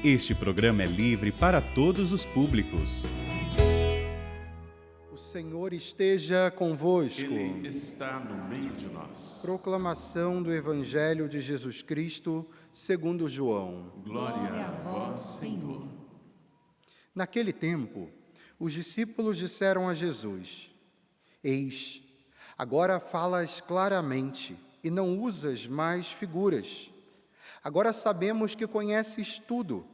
Este programa é livre para todos os públicos. O Senhor esteja convosco. Ele está no meio de nós. Proclamação do Evangelho de Jesus Cristo, segundo João. Glória a vós, Senhor. Naquele tempo, os discípulos disseram a Jesus: Eis, agora falas claramente e não usas mais figuras. Agora sabemos que conheces tudo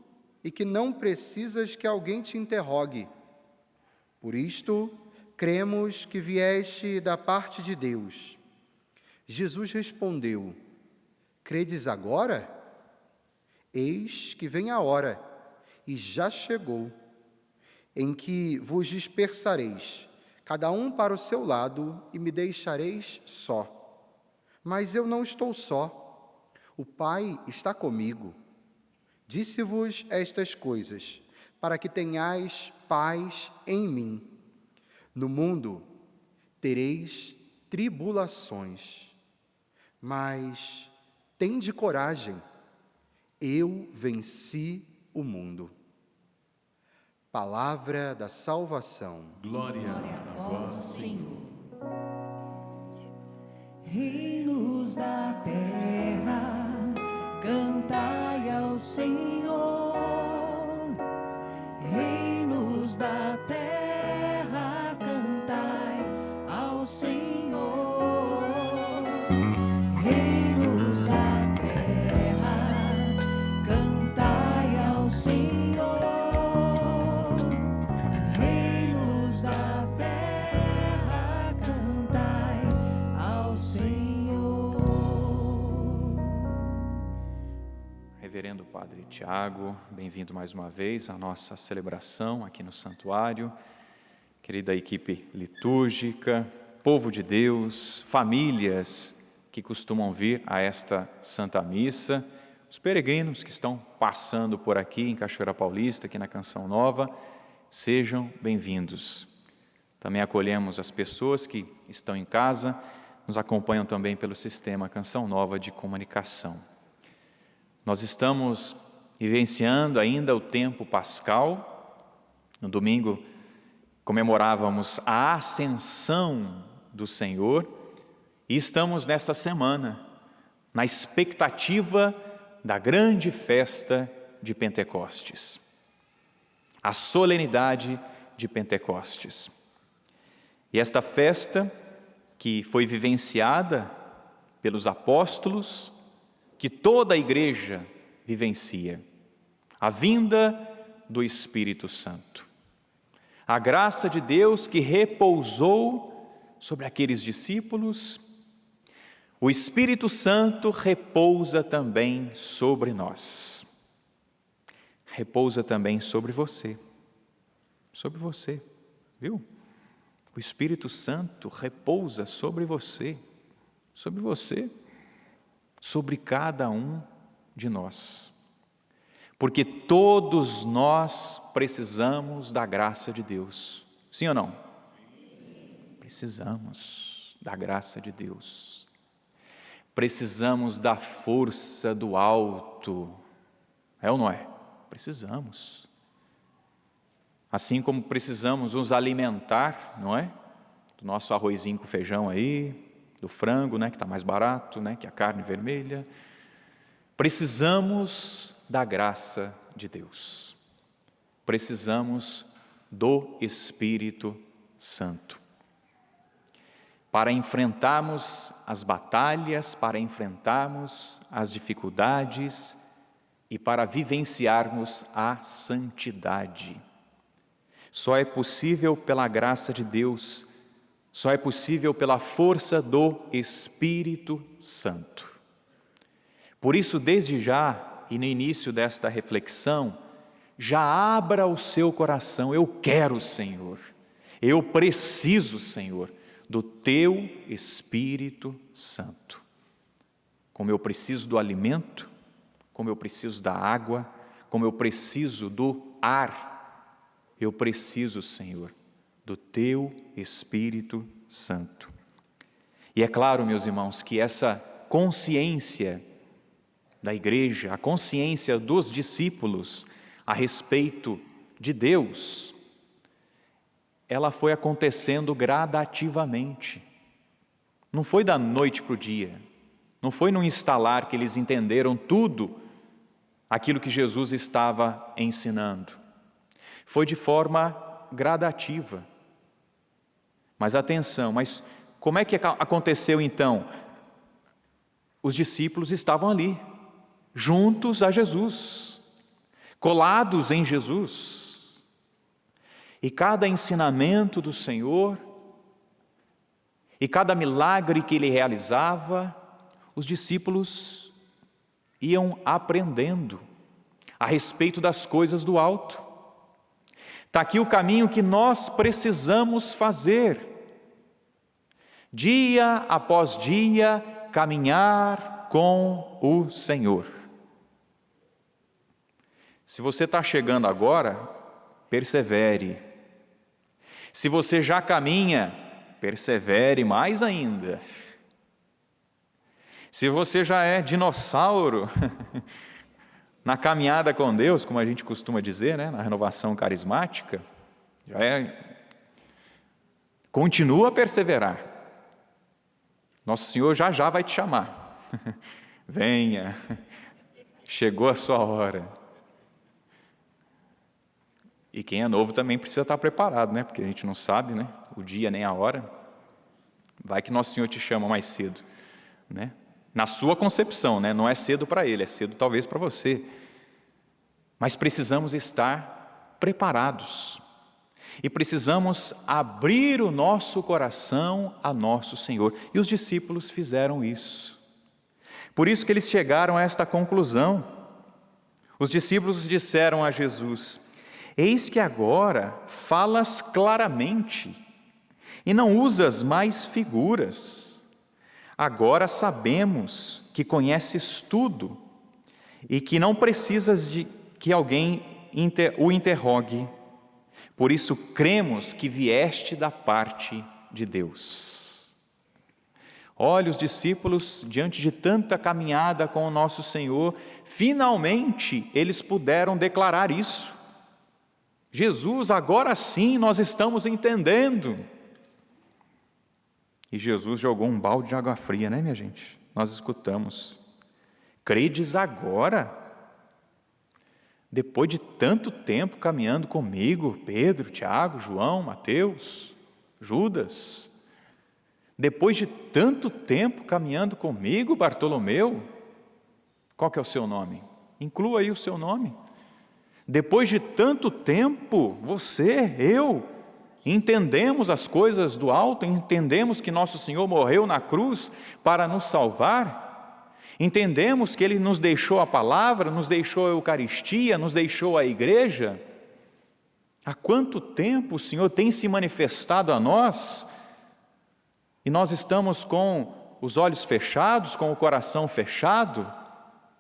e que não precisas que alguém te interrogue. Por isto, cremos que vieste da parte de Deus. Jesus respondeu: Credes agora? Eis que vem a hora, e já chegou, em que vos dispersareis, cada um para o seu lado, e me deixareis só. Mas eu não estou só. O Pai está comigo. Disse-vos estas coisas, para que tenhais paz em mim. No mundo tereis tribulações, mas tende coragem, eu venci o mundo. Palavra da salvação. Glória a vós, Senhor. Reinos da terra, cantai ao Senhor. Reinos da terra, cantai ao Senhor. Reinos da terra, cantai ao Senhor. Reinos da terra, cantai ao Senhor. Reverendo Padre Tiago, bem-vindo mais uma vez à nossa celebração aqui no santuário. Querida equipe litúrgica, povo de Deus, famílias que costumam vir a esta Santa Missa, os peregrinos que estão passando por aqui em Cachoeira Paulista, aqui na Canção Nova, sejam bem-vindos. Também acolhemos as pessoas que estão em casa, nos acompanham também pelo sistema Canção Nova de comunicação. Nós estamos vivenciando ainda o tempo pascal. No domingo comemorávamos a ascensão do Senhor e estamos nesta semana na expectativa da grande festa de Pentecostes, a solenidade de Pentecostes. E esta festa que foi vivenciada pelos apóstolos, que toda a igreja vivencia, a vinda do Espírito Santo. A graça de Deus que repousou sobre aqueles discípulos, o Espírito Santo repousa também sobre nós. Repousa também sobre você, viu? O Espírito Santo repousa sobre você, sobre cada um de nós. Porque todos nós precisamos da graça de Deus. Sim ou não? Precisamos da graça de Deus. Precisamos da força do alto. É ou não é? Precisamos. Assim como precisamos nos alimentar, não é? Do nosso arrozinho com feijão aí, do frango, né, que está mais barato, né, que a carne vermelha. Precisamos da graça de Deus. Precisamos do Espírito Santo. Para enfrentarmos as batalhas, para enfrentarmos as dificuldades e para vivenciarmos a santidade. Só é possível pela graça de Deus, só é possível pela força do Espírito Santo. Por isso, desde já, e no início desta reflexão, já abra o seu coração. Eu quero, Senhor, eu preciso, Senhor, do Teu Espírito Santo. Como eu preciso do alimento, como eu preciso da água, como eu preciso do ar, eu preciso, Senhor, do Teu Espírito Santo. E é claro, meus irmãos, que essa consciência da igreja, a consciência dos discípulos a respeito de Deus, ela foi acontecendo gradativamente. Não foi da noite para o dia, não foi num instalar que eles entenderam tudo aquilo que Jesus estava ensinando. Foi de forma gradativa. Mas atenção, como é que aconteceu então? Os discípulos estavam ali, juntos a Jesus, colados em Jesus. E cada ensinamento do Senhor, e cada milagre que Ele realizava, os discípulos iam aprendendo a respeito das coisas do alto. Está aqui o caminho que nós precisamos fazer. Dia após dia, caminhar com o Senhor. Se você está chegando agora, persevere. Se você já caminha, persevere mais ainda. Se você já é dinossauro na caminhada com Deus, como a gente costuma dizer, né, na renovação carismática, continua a perseverar. Nosso Senhor já vai te chamar. Venha, chegou a sua hora. E quem é novo também precisa estar preparado, né? Porque a gente não sabe, né? O dia nem a hora. Vai que Nosso Senhor te chama mais cedo, né? Na sua concepção, né? Não é cedo para Ele, é cedo talvez para você. Mas precisamos estar preparados. E precisamos abrir o nosso coração a nosso Senhor. E os discípulos fizeram isso. Por isso que eles chegaram a esta conclusão. Os discípulos disseram a Jesus: eis que agora falas claramente e não usas mais figuras. Agora sabemos que conheces tudo e que não precisas de que alguém o interrogue. Por isso cremos que vieste da parte de Deus. Olha, os discípulos, diante de tanta caminhada com o nosso Senhor, finalmente eles puderam declarar isso. Jesus, agora sim nós estamos entendendo. E Jesus jogou um balde de água fria, né, minha gente? Nós escutamos. Credes agora? Depois de tanto tempo caminhando comigo, Pedro, Tiago, João, Mateus, Judas. Depois de tanto tempo caminhando comigo, Bartolomeu. Qual que é o seu nome? Inclua aí o seu nome. Depois de tanto tempo, você, eu, entendemos as coisas do alto, entendemos que nosso Senhor morreu na cruz para nos salvar. Entendemos que Ele nos deixou a palavra, nos deixou a Eucaristia, nos deixou a igreja. Há quanto tempo o Senhor tem se manifestado a nós e nós estamos com os olhos fechados, com o coração fechado?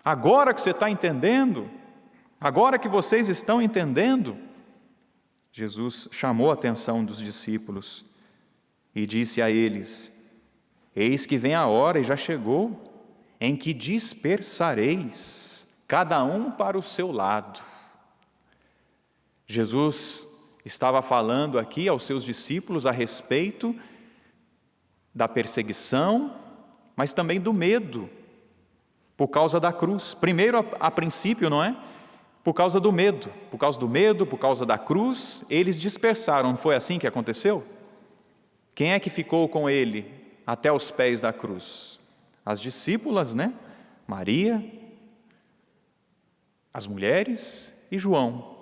Agora que você está entendendo, agora que vocês estão entendendo, Jesus chamou a atenção dos discípulos e disse a eles: eis que vem a hora e já chegou, em que dispersareis, cada um para o seu lado. Jesus estava falando aqui aos seus discípulos a respeito da perseguição, mas também do medo, por causa da cruz. Primeiro, a princípio, não é? Por causa do medo, por causa da cruz, eles dispersaram. Não foi assim que aconteceu? Quem é que ficou com ele até os pés da cruz? As discípulas, né? Maria, as mulheres e João.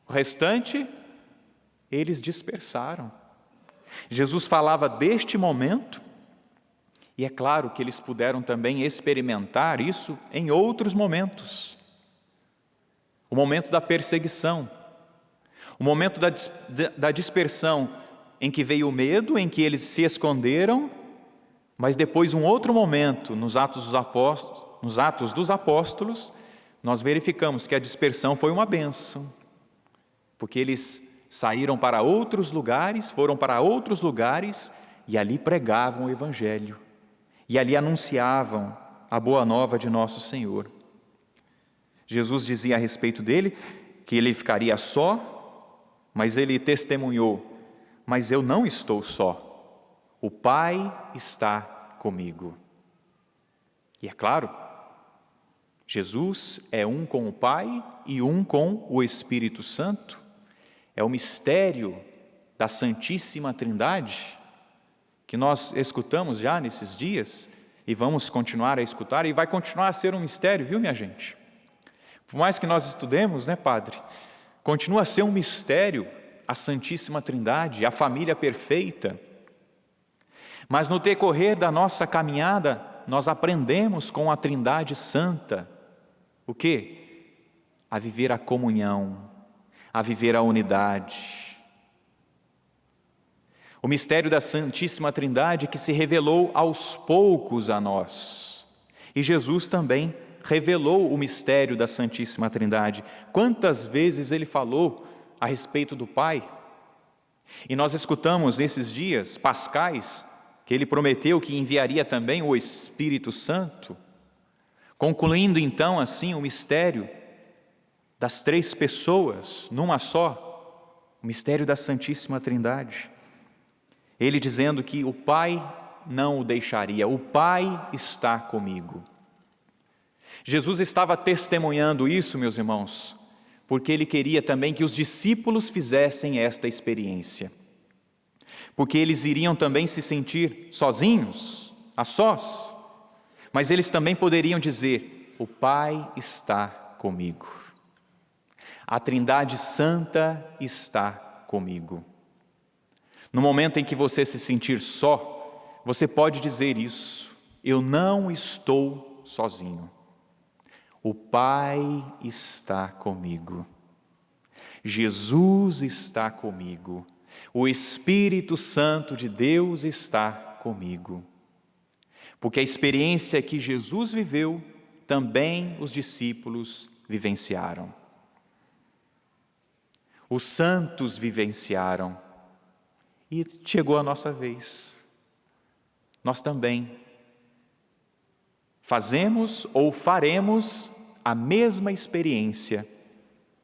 O restante, eles dispersaram. Jesus falava deste momento, e é claro que eles puderam também experimentar isso em outros momentos. O momento da perseguição, o momento da dispersão, em que veio o medo, em que eles se esconderam, mas depois um outro momento, nos Atos dos Apóstolos, nós verificamos que a dispersão foi uma bênção, porque eles saíram para outros lugares, foram para outros lugares, e ali pregavam o Evangelho, e ali anunciavam a boa nova de nosso Senhor. Jesus dizia a respeito dele que ele ficaria só, mas ele testemunhou: mas eu não estou só, o Pai está comigo. E é claro, Jesus é um com o Pai e um com o Espírito Santo. É o mistério da Santíssima Trindade que nós escutamos já nesses dias e vamos continuar a escutar, e vai continuar a ser um mistério, viu, minha gente? Por mais que nós estudemos, né, Padre? Continua a ser um mistério a Santíssima Trindade, a família perfeita. Mas no decorrer da nossa caminhada, nós aprendemos com a Trindade Santa o quê? A viver a comunhão, a viver a unidade. O mistério da Santíssima Trindade que se revelou aos poucos a nós. E Jesus também revelou o mistério da Santíssima Trindade. Quantas vezes ele falou a respeito do Pai? E nós escutamos nesses dias pascais que ele prometeu que enviaria também o Espírito Santo, concluindo então assim o mistério das três pessoas numa só, o mistério da Santíssima Trindade. Ele dizendo que o Pai não o deixaria, o Pai está comigo. Jesus estava testemunhando isso, meus irmãos, porque ele queria também que os discípulos fizessem esta experiência. Porque eles iriam também se sentir sozinhos, a sós, mas eles também poderiam dizer: o Pai está comigo. A Trindade Santa está comigo. No momento em que você se sentir só, você pode dizer isso: eu não estou sozinho. O Pai está comigo. Jesus está comigo. O Espírito Santo de Deus está comigo. Porque a experiência que Jesus viveu, também os discípulos vivenciaram. Os santos vivenciaram. E chegou a nossa vez. Nós também fazemos ou faremos a mesma experiência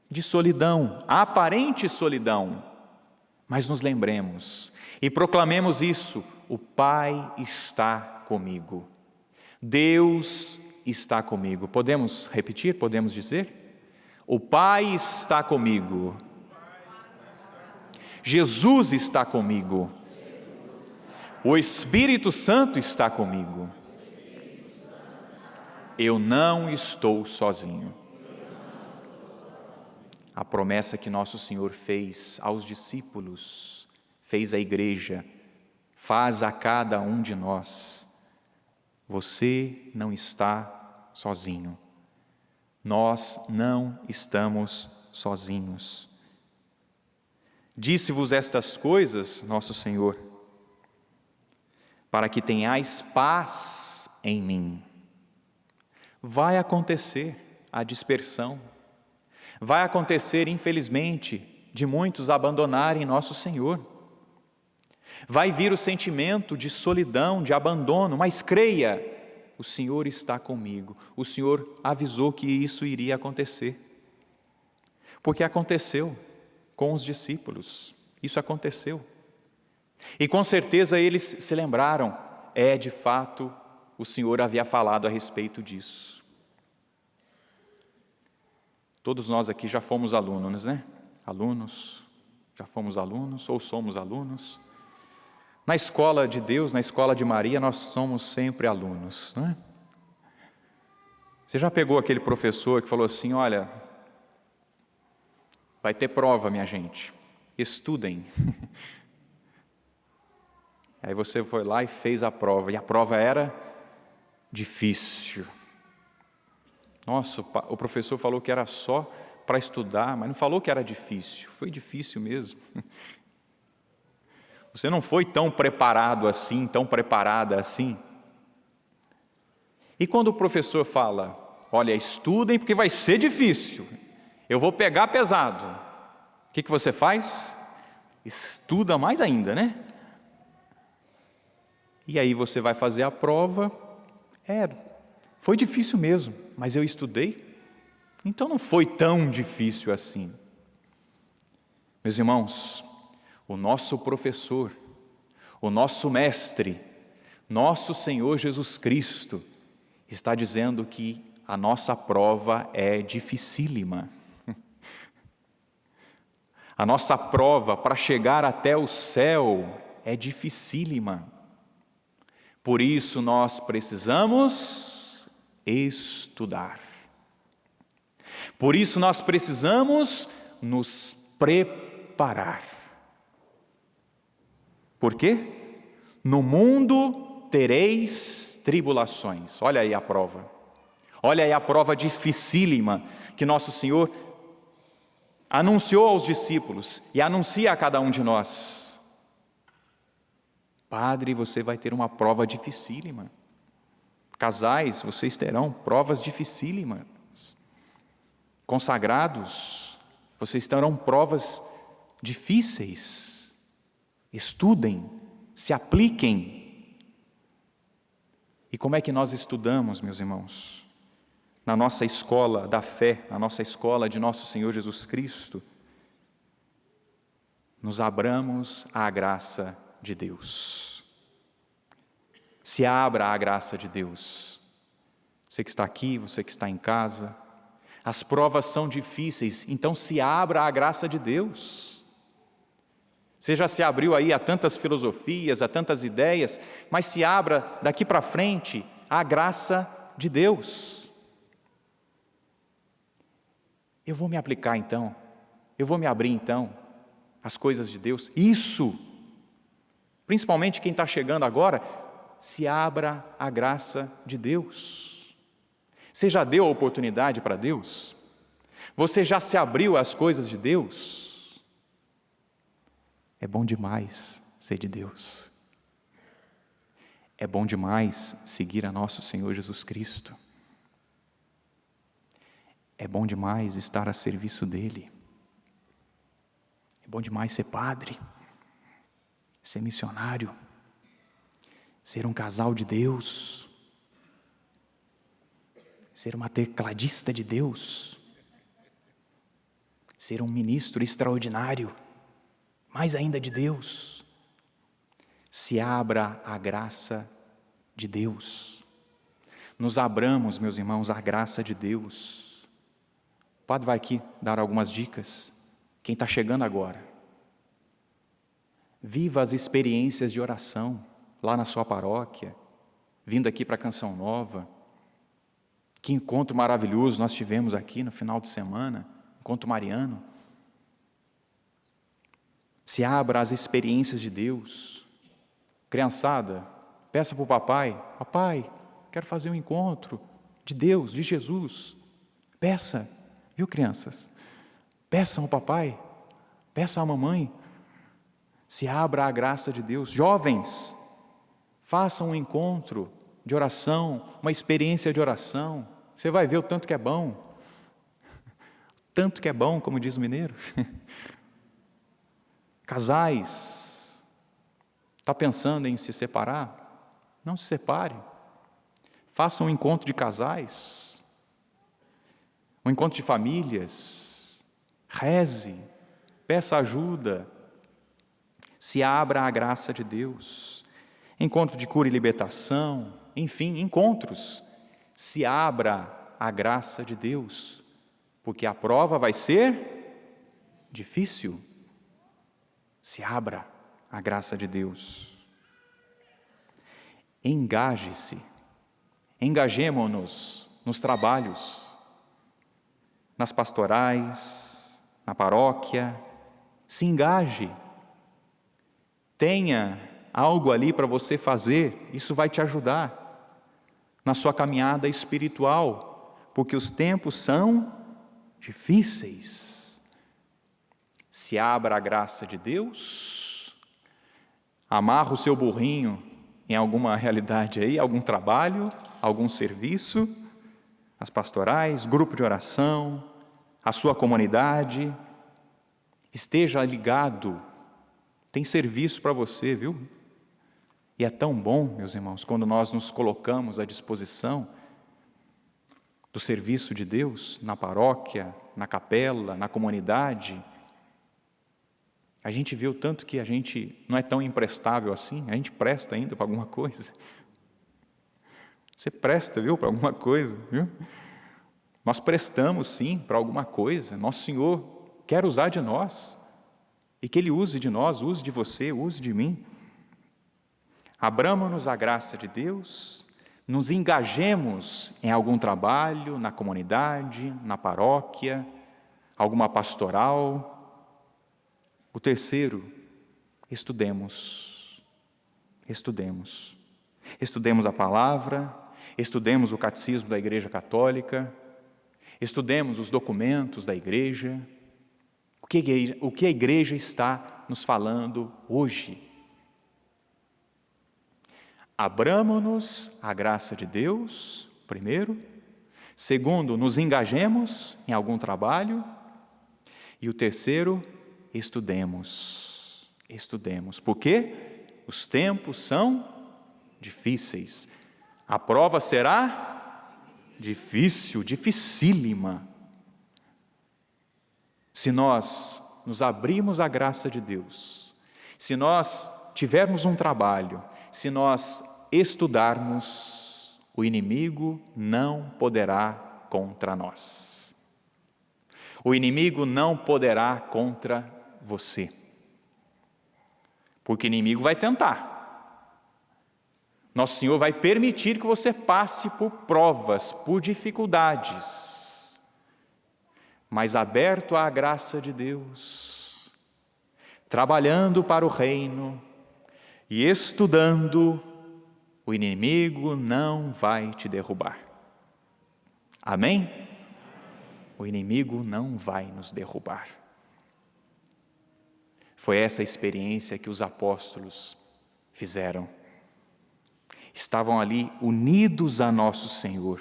de solidão, aparente solidão, mas nos lembremos e proclamemos isso: o Pai está comigo, Deus está comigo. Podemos repetir? Podemos dizer? O Pai está comigo, Jesus está comigo, o Espírito Santo está comigo. Eu não estou sozinho. A promessa que nosso Senhor fez aos discípulos, fez à igreja, faz a cada um de nós. Você não está sozinho. Nós não estamos sozinhos. Disse-vos estas coisas, nosso Senhor, para que tenhais paz em mim. Vai acontecer a dispersão, vai acontecer, infelizmente, de muitos abandonarem nosso Senhor. Vai vir o sentimento de solidão, de abandono, mas creia, o Senhor está comigo. O Senhor avisou que isso iria acontecer, porque aconteceu com os discípulos, isso aconteceu. E com certeza eles se lembraram, de fato, o Senhor havia falado a respeito disso. Todos nós aqui já fomos alunos, né? Alunos, já fomos alunos ou somos alunos. Na escola de Deus, na escola de Maria, nós somos sempre alunos, não é? Você já pegou aquele professor que falou assim: olha, vai ter prova, minha gente, estudem. Aí você foi lá e fez a prova, e a prova era difícil. Nossa, o professor falou que era só para estudar, mas não falou que era difícil. Foi difícil mesmo. Você não foi tão preparado assim, tão preparada assim. E quando o professor fala: olha, estudem porque vai ser difícil, eu vou pegar pesado. O que você faz? Estuda mais ainda, né? E aí você vai fazer a prova. Foi difícil mesmo, mas eu estudei. Então não foi tão difícil assim. Meus irmãos, o nosso professor, o nosso mestre, nosso Senhor Jesus Cristo, está dizendo que a nossa prova é dificílima. A nossa prova para chegar até o céu é dificílima. Por isso nós precisamos estudar. Por isso nós precisamos nos preparar. Por quê? No mundo tereis tribulações. Olha aí a prova. Olha aí a prova dificílima que nosso Senhor anunciou aos discípulos e anuncia a cada um de nós. Padre, você vai ter uma prova dificílima. Casais, vocês terão provas dificílimas. Consagrados, vocês terão provas difíceis. Estudem, se apliquem. E como é que nós estudamos, meus irmãos? Na nossa escola da fé, na nossa escola de nosso Senhor Jesus Cristo, nos abramos à graça de Deus. Se abra à graça de Deus. Você que está aqui, você que está em casa, as provas são difíceis, então se abra à graça de Deus. Você já se abriu aí a tantas filosofias, a tantas ideias, mas se abra daqui para frente à graça de Deus. Eu vou me aplicar então, eu vou me abrir então às coisas de Deus. Isso, principalmente quem está chegando agora, se abra à graça de Deus. Você já deu a oportunidade para Deus? Você já se abriu às coisas de Deus? É bom demais ser de Deus. É bom demais seguir a nosso Senhor Jesus Cristo. É bom demais estar a serviço dEle. É bom demais ser padre, ser missionário, ser um casal de Deus, ser uma tecladista de Deus, ser um ministro extraordinário, mais ainda de Deus. Se abra à graça de Deus. Nos abramos, meus irmãos, à graça de Deus. O padre vai aqui dar algumas dicas. Quem está chegando agora, viva as experiências de oração lá na sua paróquia, vindo aqui para a Canção Nova. Que encontro maravilhoso nós tivemos aqui no final de semana, encontro mariano. Se abra às experiências de Deus. Criançada, peça para o papai: papai, quero fazer um encontro de Deus, de Jesus. Peça. Viu, crianças? Peçam ao papai, peçam à mamãe. Se abra à graça de Deus. Jovens, façam um encontro de oração, uma experiência de oração. Você vai ver o tanto que é bom. Tanto que é bom, como diz o mineiro. Casais, está pensando em se separar? Não se separe. Façam um encontro de casais. Um encontro de famílias, reze, peça ajuda, se abra à graça de Deus. Encontro de cura e libertação, enfim, encontros. Se abra à graça de Deus, porque a prova vai ser difícil. Se abra à graça de Deus. Engaje-se, engajemo-nos nos trabalhos, nas pastorais, na paróquia. Se engaje. Tenha algo ali para você fazer, isso vai te ajudar na sua caminhada espiritual, porque os tempos são difíceis. Se abra à graça de Deus, amarra o seu burrinho em alguma realidade aí, algum trabalho, algum serviço, as pastorais, grupo de oração, a sua comunidade. Esteja ligado, tem serviço para você, viu? E é tão bom, meus irmãos, quando nós nos colocamos à disposição do serviço de Deus na paróquia, na capela, na comunidade, a gente vê o tanto que a gente não é tão imprestável assim, a gente presta ainda para alguma coisa. Você presta, viu, para alguma coisa, viu? Nós prestamos sim para alguma coisa, nosso Senhor quer usar de nós, e que Ele use de nós, use de você, use de mim. Abramos-nos a graça de Deus, nos engajemos em algum trabalho, na comunidade, na paróquia, alguma pastoral. O terceiro, estudemos. Estudemos. Estudemos a palavra, estudemos o catecismo da Igreja Católica, estudemos os documentos da Igreja. O que a Igreja está nos falando hoje? Abramo-nos à graça de Deus, primeiro. Segundo, nos engajemos em algum trabalho. E o terceiro, estudemos. Estudemos. Por quê? Os tempos são difíceis. A prova será difícil, dificílima. Se nós nos abrirmos à graça de Deus, se nós tivermos um trabalho, se nós estudarmos, o inimigo não poderá contra nós. O inimigo não poderá contra você. Porque o inimigo vai tentar. Nosso Senhor vai permitir que você passe por provas, por dificuldades. Mas aberto à graça de Deus, trabalhando para o reino e estudando, o inimigo não vai te derrubar. Amém? O inimigo não vai nos derrubar. Foi essa experiência que os apóstolos fizeram. Estavam ali unidos a nosso Senhor,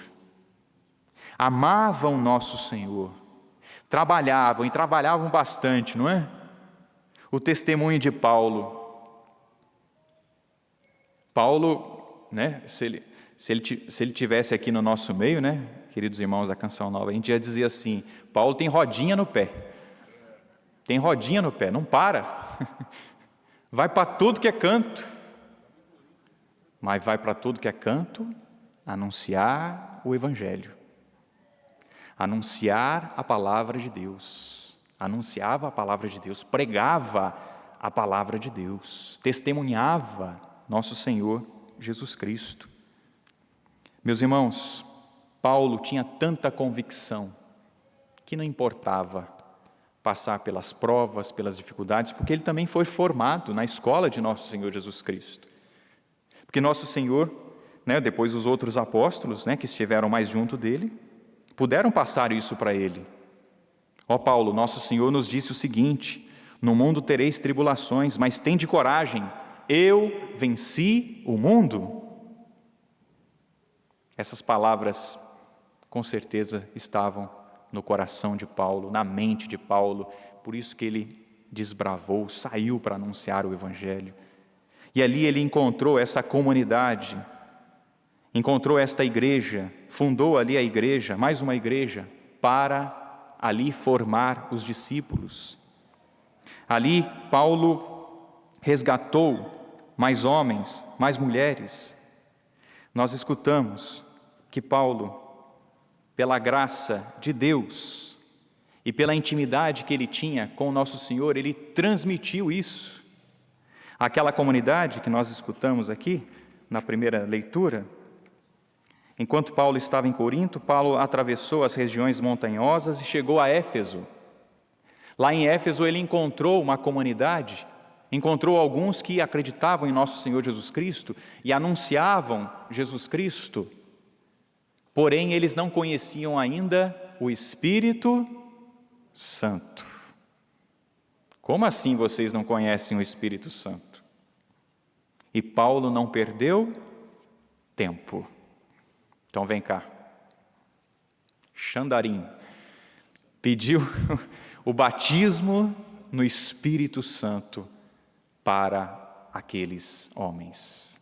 amavam nosso Senhor, trabalhavam e trabalhavam bastante, não é? O testemunho de Paulo. Paulo, né, se ele tivesse aqui no nosso meio, né, queridos irmãos da Canção Nova, a gente ia dizer assim: Paulo tem rodinha no pé. Tem rodinha no pé, não para. Vai para tudo que é canto. Mas vai para tudo que é canto anunciar o Evangelho. Anunciar a palavra de Deus. Anunciava a palavra de Deus, pregava a palavra de Deus, testemunhava nosso Senhor Jesus Cristo. Meus irmãos, Paulo tinha tanta convicção que não importava passar pelas provas, pelas dificuldades, porque ele também foi formado na escola de nosso Senhor Jesus Cristo. Porque nosso Senhor, né, depois os outros apóstolos, né, que estiveram mais junto dele, puderam passar isso para ele. Ó Paulo, nosso Senhor nos disse o seguinte: no mundo tereis tribulações, mas tende coragem, eu venci o mundo. Essas palavras com certeza estavam no coração de Paulo, na mente de Paulo, por isso que ele desbravou, saiu para anunciar o Evangelho. E ali ele encontrou essa comunidade, encontrou esta igreja, fundou ali a igreja, mais uma igreja, para ali formar os discípulos. Ali Paulo resgatou mais homens, mais mulheres. Nós escutamos que Paulo, pela graça de Deus e pela intimidade que ele tinha com o nosso Senhor, ele transmitiu isso. Aquela comunidade que nós escutamos aqui, na primeira leitura, enquanto Paulo estava em Corinto, Paulo atravessou as regiões montanhosas e chegou a Éfeso. Lá em Éfeso ele encontrou uma comunidade, encontrou alguns que acreditavam em nosso Senhor Jesus Cristo e anunciavam Jesus Cristo. Porém, eles não conheciam ainda o Espírito Santo. Como assim vocês não conhecem o Espírito Santo? E Paulo não perdeu tempo. Então vem cá. Xandarim pediu o batismo no Espírito Santo para aqueles homens.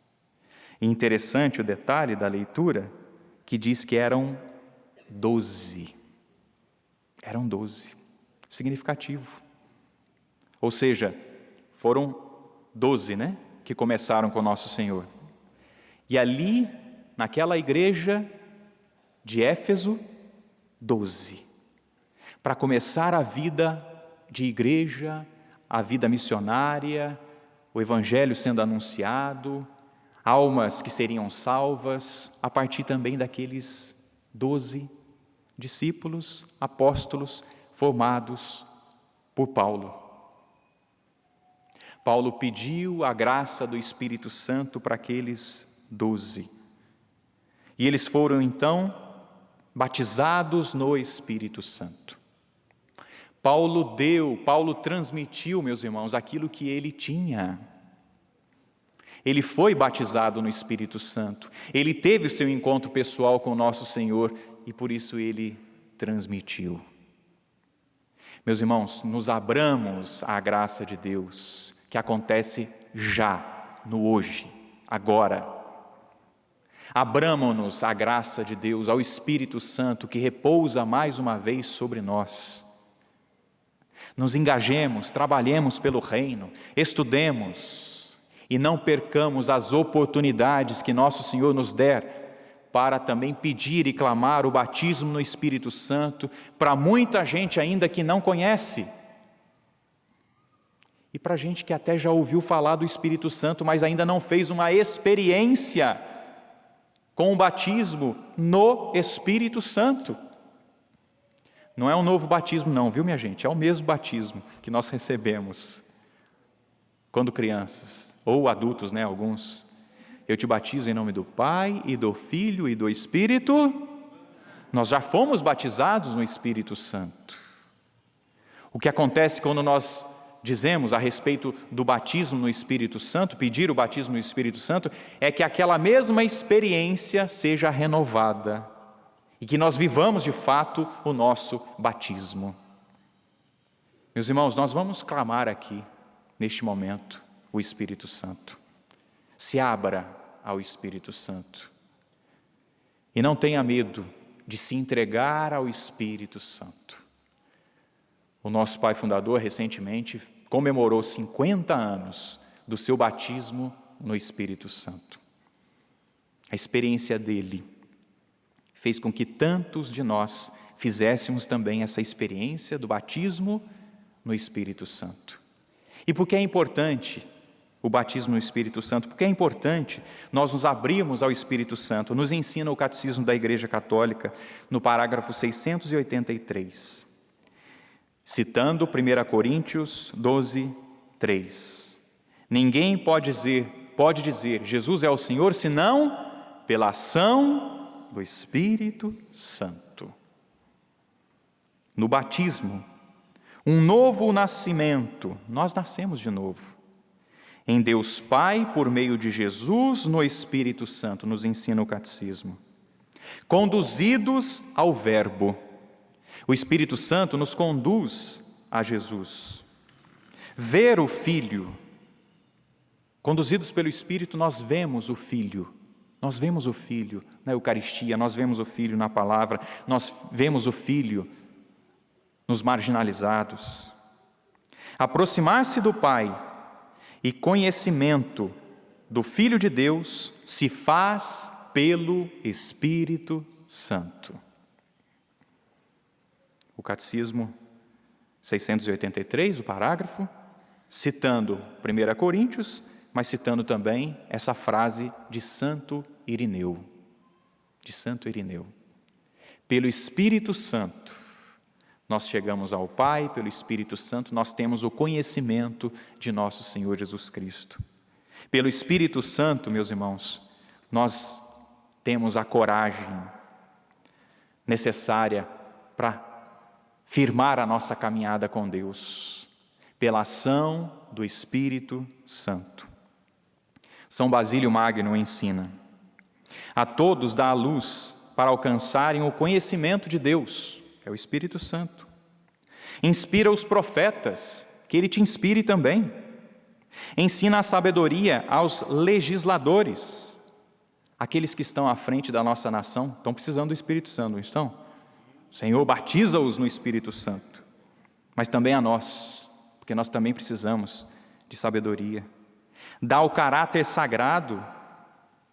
E interessante o detalhe da leitura, que diz que eram 12. Eram 12. Significativo. Ou seja, foram 12, né? Que começaram com o nosso Senhor. E ali, naquela igreja de Éfeso, 12. Para começar a vida de igreja, a vida missionária, o evangelho sendo anunciado, almas que seriam salvas, a partir também daqueles 12 discípulos, apóstolos, formados por Paulo. Paulo pediu a graça do Espírito Santo para aqueles 12. E eles foram então batizados no Espírito Santo. Paulo transmitiu, meus irmãos, aquilo que ele tinha. Ele foi batizado no Espírito Santo. Ele teve o seu encontro pessoal com o nosso Senhor e por isso ele transmitiu. Meus irmãos, nos abramos à graça de Deus, que acontece já, no hoje, agora. Abramo-nos à graça de Deus, ao Espírito Santo, que repousa mais uma vez sobre nós. Nos engajemos, trabalhemos pelo reino, estudemos e não percamos as oportunidades que nosso Senhor nos der para também pedir e clamar o batismo no Espírito Santo para muita gente ainda que não conhece. E para gente que até já ouviu falar do Espírito Santo, mas ainda não fez uma experiência com o batismo no Espírito Santo. Não é um novo batismo não, viu minha gente? É o mesmo batismo que nós recebemos quando crianças, ou adultos, né, alguns. Eu te batizo em nome do Pai, e do Filho, e do Espírito. Nós já fomos batizados no Espírito Santo. O que acontece quando nós dizemos a respeito do batismo no Espírito Santo, pedir o batismo no Espírito Santo, é que aquela mesma experiência seja renovada e que nós vivamos de fato o nosso batismo. Meus irmãos, nós vamos clamar aqui, neste momento, o Espírito Santo. Se abra ao Espírito Santo e não tenha medo de se entregar ao Espírito Santo. O nosso pai fundador recentemente comemorou 50 anos do seu batismo no Espírito Santo. A experiência dele fez com que tantos de nós fizéssemos também essa experiência do batismo no Espírito Santo. E por que é importante o batismo no Espírito Santo? Porque é importante nós nos abrirmos ao Espírito Santo. Nos ensina o Catecismo da Igreja Católica, no parágrafo 683. Citando 1 Coríntios 12, 3. Ninguém pode dizer Jesus é o Senhor, senão pela ação do Espírito Santo. No batismo, um novo nascimento, nós nascemos de novo. Em Deus Pai, por meio de Jesus, no Espírito Santo, nos ensina o Catecismo. Conduzidos ao Verbo. O Espírito Santo nos conduz a Jesus. Ver o Filho. Conduzidos pelo Espírito, nós vemos o Filho. Nós vemos o Filho na Eucaristia, nós vemos o Filho na palavra, nós vemos o Filho nos marginalizados. Aproximar-se do Pai e conhecimento do Filho de Deus se faz pelo Espírito Santo. O Catecismo 683, o parágrafo, citando 1 Coríntios, mas citando também essa frase de Santo Irineu. De Santo Irineu. Pelo Espírito Santo, nós chegamos ao Pai, pelo Espírito Santo, nós temos o conhecimento de nosso Senhor Jesus Cristo. Pelo Espírito Santo, meus irmãos, nós temos a coragem necessária para firmar a nossa caminhada com Deus, pela ação do Espírito Santo. São Basílio Magno ensina: a todos dá a luz para alcançarem o conhecimento de Deus, é o Espírito Santo. Inspira os profetas, que ele te inspire também. Ensina a sabedoria aos legisladores. Aqueles que estão à frente da nossa nação estão precisando do Espírito Santo, não estão? Senhor, batiza-os no Espírito Santo, mas também a nós, porque nós também precisamos de sabedoria. Dá o caráter sagrado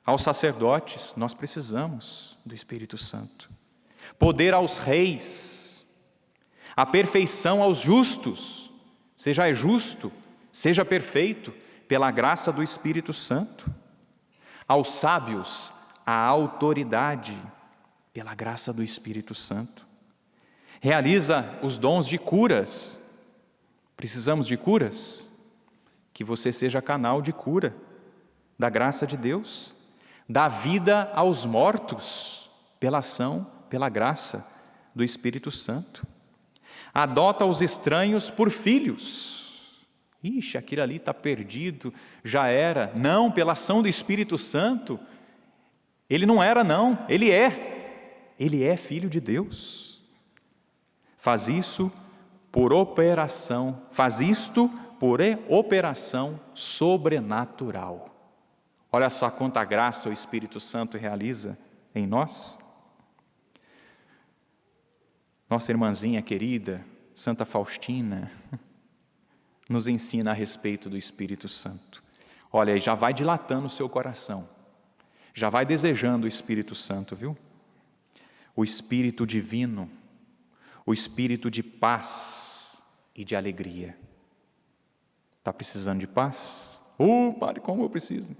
aos sacerdotes, nós precisamos do Espírito Santo. Poder aos reis, a perfeição aos justos, seja justo, seja perfeito, pela graça do Espírito Santo. Aos sábios, a autoridade, pela graça do Espírito Santo. Realiza os dons de curas. Precisamos de curas? Que você seja canal de cura, da graça de Deus. Dá vida aos mortos, pela ação, pela graça do Espírito Santo. Adota os estranhos por filhos. Ixi, aquilo ali está perdido, já era. Não, pela ação do Espírito Santo, ele não era não, ele é filho de Deus. Faz isto por operação sobrenatural. Olha só quanta graça o Espírito Santo realiza em nós. Nossa irmãzinha querida, Santa Faustina, nos ensina a respeito do Espírito Santo. Olha, aí já vai dilatando o seu coração, já vai desejando o Espírito Santo, viu? O Espírito divino, o Espírito de paz e de alegria. Está precisando de paz? Padre, como eu preciso?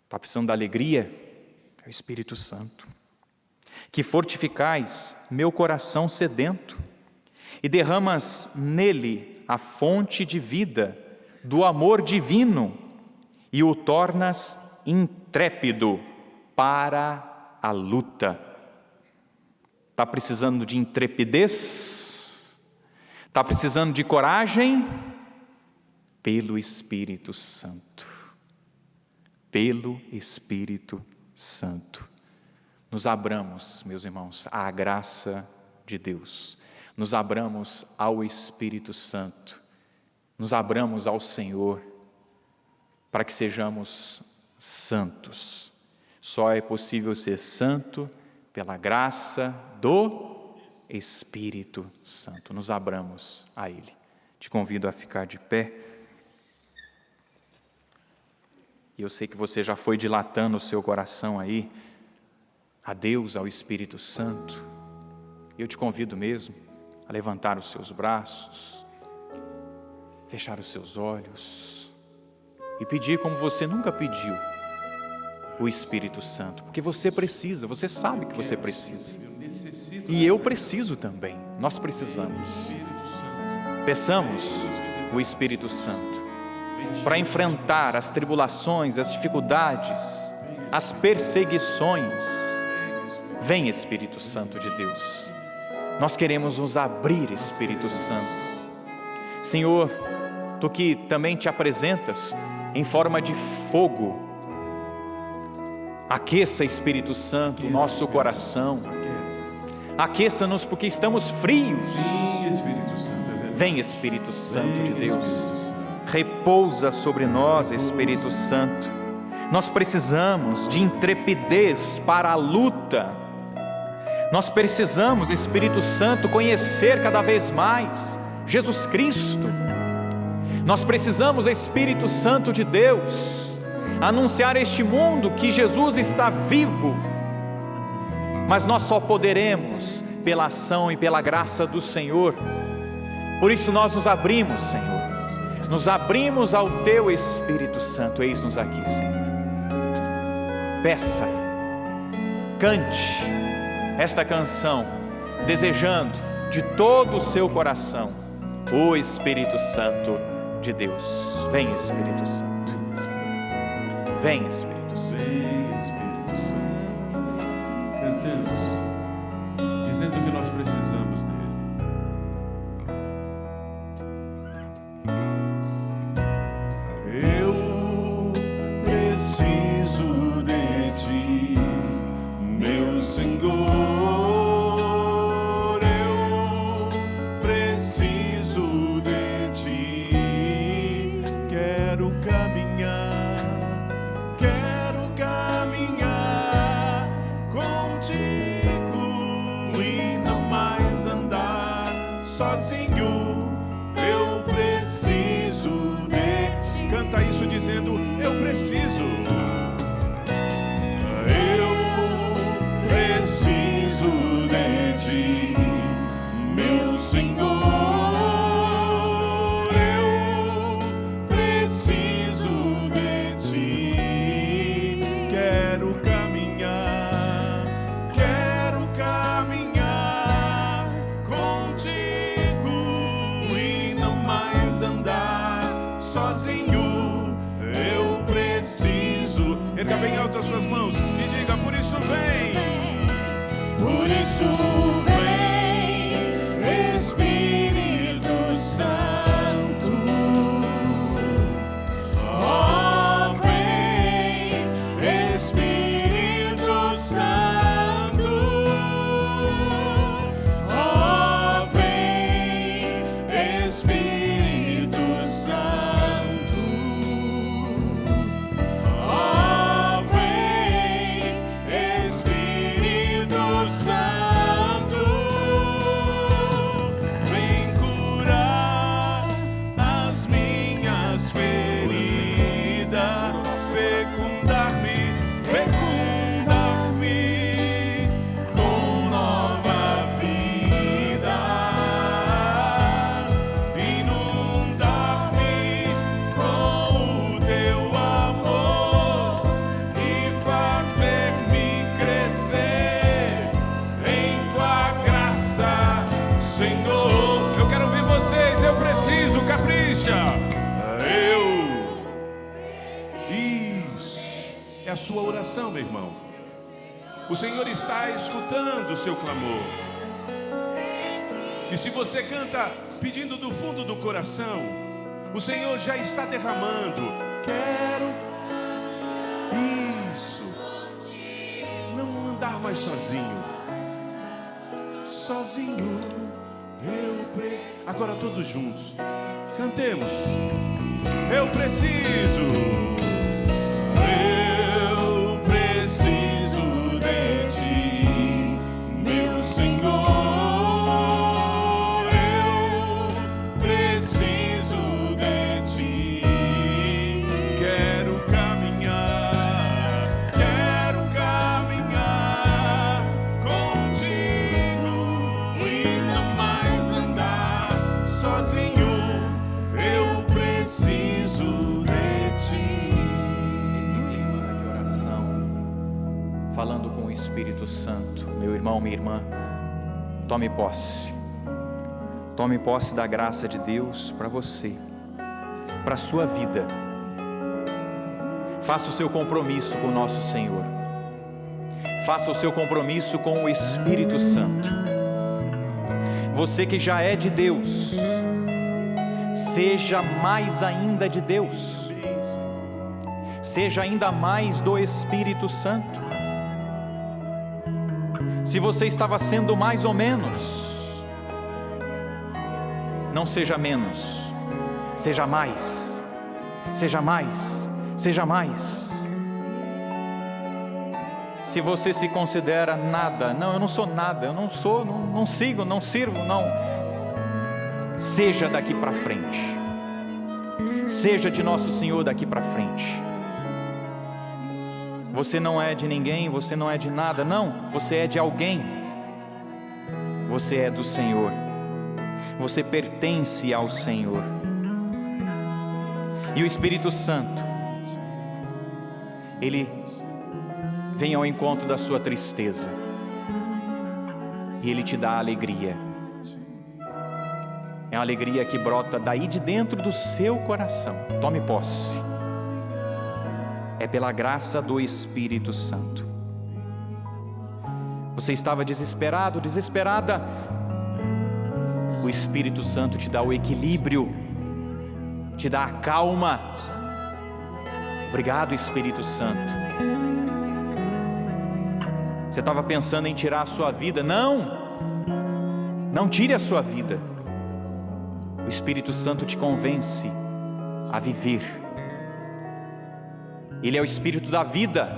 Está precisando da alegria? É o Espírito Santo. Que fortificais meu coração sedento e derramas nele a fonte de vida do amor divino e o tornas intrépido para a luta. Está precisando de intrepidez? Está precisando de coragem? Pelo Espírito Santo. Pelo Espírito Santo. Nos abramos, meus irmãos, à graça de Deus. Nos abramos ao Espírito Santo. Nos abramos ao Senhor para que sejamos santos. Só é possível ser santo pela graça do Espírito Santo. Nos abramos a Ele. Te convido a ficar de pé. E eu sei que você já foi dilatando o seu coração aí, a Deus, ao Espírito Santo. Eu te convido mesmo a levantar os seus braços, fechar os seus olhos e pedir como você nunca pediu o Espírito Santo, porque você precisa, você sabe que você precisa. E eu preciso também, nós precisamos. Peçamos o Espírito Santo para enfrentar as tribulações, as dificuldades, as perseguições. Vem, Espírito Santo de Deus, nós queremos nos abrir, Espírito Santo. Senhor, Tu que também te apresentas em forma de fogo, aqueça, Espírito Santo, o nosso coração, aqueça-nos porque estamos frios. Vem, Espírito Santo de Deus, repousa sobre nós, Espírito Santo. Nós precisamos de intrepidez para a luta. Nós precisamos, Espírito Santo, conhecer cada vez mais Jesus Cristo. Nós precisamos, Espírito Santo de Deus, anunciar a este mundo que Jesus está vivo. Mas nós só poderemos pela ação e pela graça do Senhor. Por isso nós nos abrimos, Senhor. Nos abrimos ao Teu Espírito Santo. Eis-nos aqui, Senhor. Peça, cante esta canção, desejando de todo o seu coração o Espírito Santo de Deus. Vem, Espírito Santo. Vem, Espírito Santo. Vem, Espírito Santo. Cantemos, dizendo que nós precisamos dele. Eu preciso de ti, meu Senhor. Eu preciso de ti. Quero caminhar contigo e não sozinho eu preciso de ti. Canta isso dizendo: eu preciso. Eu preciso de ti, meu Senhor. Eu preciso de ti. Quero caminhar contigo e não mais andar sozinho. Eu preciso. Erga bem alto as suas mãos e diga: por isso vem. Por isso vem, Espírito Santo. Oh, vem, Espírito Santo. Oh, vem, Espírito Santo. Oh, vem, Espírito Santo. Vem curar as minhas feridas, fecundar-me com nova vida, inundar-me com o teu amor e fazer-me crescer em tua graça, Senhor. Eu quero ouvir vocês. Eu preciso, capricha. Isso é a sua oração, meu irmão. O Senhor está escutando o seu clamor. E se você canta pedindo do fundo do coração, o Senhor já está derramando. Quero isso. Não andar mais sozinho. Sozinho eu preciso. Agora todos juntos cantemos. Eu preciso. Eu preciso de ti, meu Senhor. Eu preciso de ti. Quero caminhar contigo e não mais andar sozinho. Eu preciso de ti. Esse clima de oração, falando com o Espírito Santo, meu irmão, minha irmã, tome posse. Tome posse da graça de Deus para você, para a sua vida. Faça o seu compromisso com o nosso Senhor. Faça o seu compromisso com o Espírito Santo. Você que já é de Deus, seja mais ainda de Deus. Seja ainda mais do Espírito Santo. Se você estava sendo mais ou menos, não seja menos, seja mais, seja mais, seja mais. Se você se considera nada, não, eu não sou nada, eu não sou, não sigo, não sirvo, não. Seja daqui para frente. Seja de nosso Senhor daqui para frente. Você não é de ninguém, você não é de nada, não, você é de alguém. Você é do Senhor. Você pertence ao Senhor. E o Espírito Santo, Ele vem ao encontro da sua tristeza e Ele te dá alegria. É uma alegria que brota daí de dentro do seu coração. Tome posse. É pela graça do Espírito Santo. Você estava desesperado, desesperada. O Espírito Santo te dá o equilíbrio, te dá a calma. Obrigado, Espírito Santo. Você estava pensando em tirar a sua vida. Não, não tire a sua vida. O Espírito Santo te convence a viver. Ele é o Espírito da vida.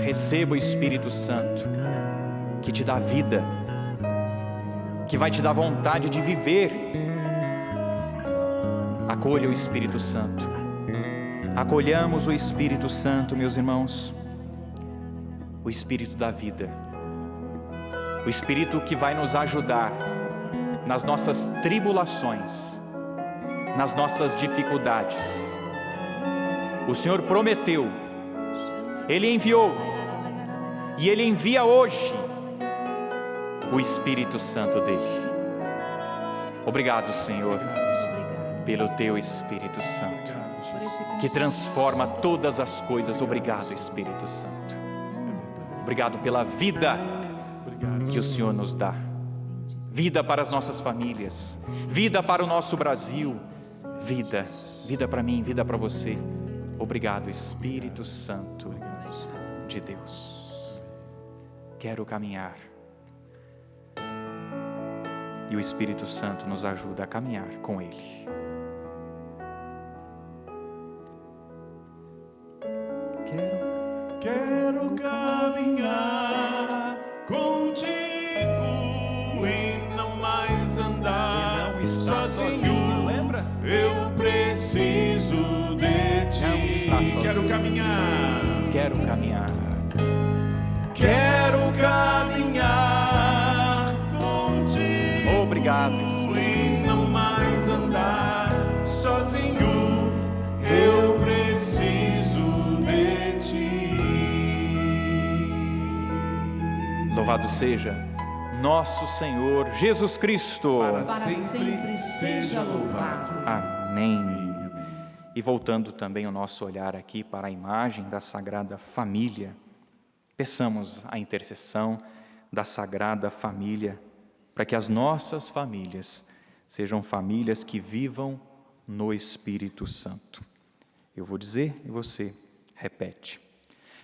Receba o Espírito Santo, que te dá vida, que vai te dar vontade de viver. Acolha o Espírito Santo. Acolhamos o Espírito Santo, meus irmãos. O Espírito da vida. O Espírito que vai nos ajudar nas nossas tribulações, nas nossas dificuldades. O Senhor prometeu, Ele enviou, e Ele envia hoje o Espírito Santo dEle. Obrigado, Senhor, pelo Teu Espírito Santo, que transforma todas as coisas. Obrigado, Espírito Santo. Obrigado pela vida que o Senhor nos dá. Vida para as nossas famílias, vida para o nosso Brasil, vida para mim, vida para você. Obrigado, Espírito Santo de Deus. Quero caminhar. E o Espírito Santo nos ajuda a caminhar com Ele. Quero caminhar contigo e não mais andar sozinho. Lembra? Eu preciso de ti. Quero caminhar. Quero caminhar. Quero caminhar contigo. Obrigado, Espírito E não mais andar sozinho. Eu preciso de ti. Louvado seja nosso Senhor Jesus Cristo. Para sempre seja louvado. Amém. E voltando também o nosso olhar aqui para a imagem da Sagrada Família, peçamos a intercessão da Sagrada Família, para que as nossas famílias sejam famílias que vivam no Espírito Santo. Eu vou dizer e você repete.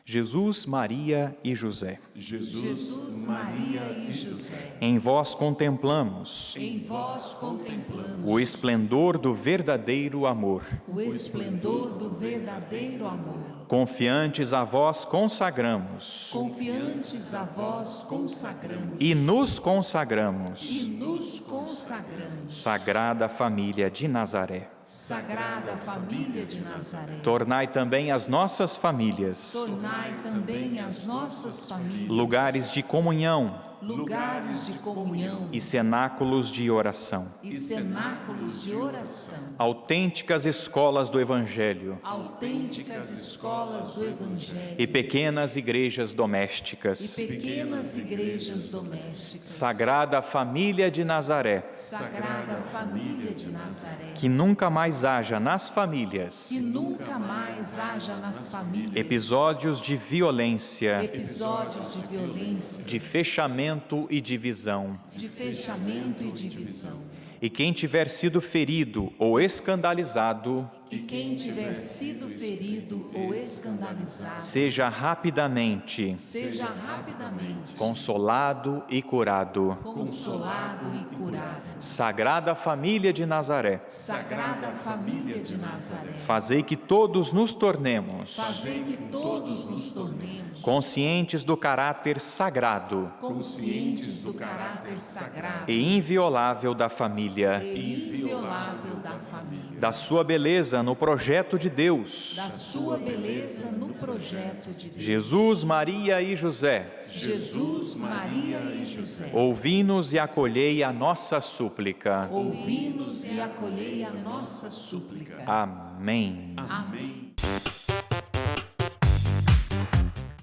Jesus, Maria e José. Jesus, Maria e José, Em vós contemplamos em vós contemplamos o esplendor do verdadeiro amor. o esplendor do verdadeiro amor. Confiantes a vós consagramos Confiantes a vós consagramos e nos consagramos. e nos consagramos. Sagrada Família de Nazaré, Sagrada Família de Nazaré, tornai também as nossas famílias tornai também as nossas famílias lugares de comunhão lugares de comunhão e cenáculos de oração, e cenáculos de oração, autênticas escolas do Evangelho autênticas escolas do Evangelho e pequenas igrejas e domésticas. pequenas igrejas domésticas. Sagrada Família de Nazaré, Sagrada Família de Nazaré, que nunca mais haja nas famílias que nunca mais haja nas famílias episódios de violência, episódios de violência, de fechamento e divisão. de fechamento e divisão. E quem tiver sido ferido ou escandalizado, E quem tiver sido ferido ou escandalizado, seja rapidamente seja rapidamente consolado e curado. consolado e curado. Sagrada Família de Nazaré, Sagrada Família de Nazaré, fazei que todos nos tornemos fazei que todos nos tornemos conscientes do caráter sagrado conscientes do caráter sagrado e inviolável da família, e inviolável da família, da sua beleza no projeto de Deus. da sua beleza no projeto de Deus. Jesus, Maria e José, Jesus, Maria e José, ouvi-nos e acolhei a nossa súplica. ouvi-nos e acolhei a nossa súplica. Amém. Amém.